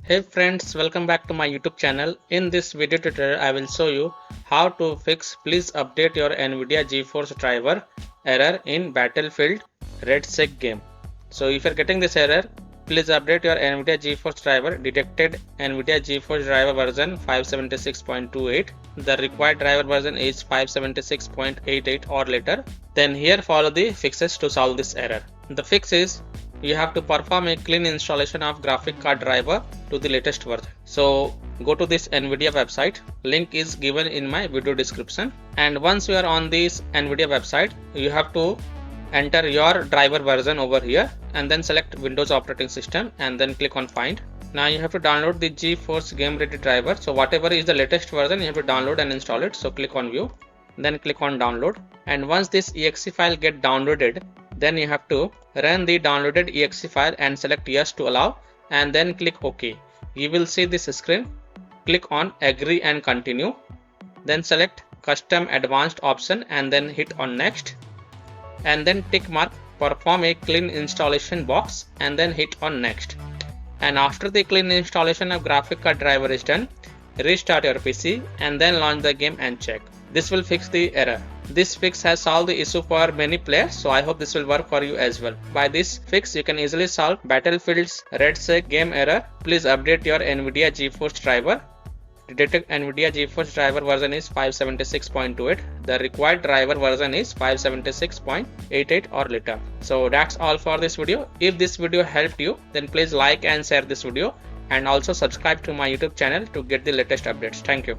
Hey friends, welcome back to my YouTube channel. In this video tutorial, I will show you how to fix please update your NVIDIA GeForce driver error in Battlefield REDSEC game. So if you're getting this error, please update your NVIDIA GeForce driver. Detected NVIDIA GeForce driver version 576.28. The required driver version is 576.88 or later. Then here follow the fixes to solve this error. The fix is you have to perform a clean installation of graphic card driver to the latest version. So go to this NVIDIA website, link is given in my video description, and once you are on this NVIDIA website, you have to enter your driver version over here and then select Windows operating system and then click on find. Now you have to download the GeForce game ready driver. So whatever is the latest version, you have to download and install it. So click on view, then click on download, and once this exe file get downloaded, then you have to run the downloaded exe file and select yes to allow and then click OK. You will see this screen. Click on agree and continue, then select custom advanced option and then hit on next, and then tick mark perform a clean installation box and then hit on next. And after the clean installation of graphic card driver is done, restart your PC and then launch the game and check. This will fix the error. This fix has solved the issue for many players, so I hope this will work for you as well. By this fix, you can easily solve Battlefield's REDSEC game error. Please update your NVIDIA GeForce driver. The detect NVIDIA GeForce driver version is 576.28. The required driver version is 576.88 or later. So that's all for this video. If this video helped you, then please like and share this video, and also subscribe to my YouTube channel to get the latest updates. Thank you.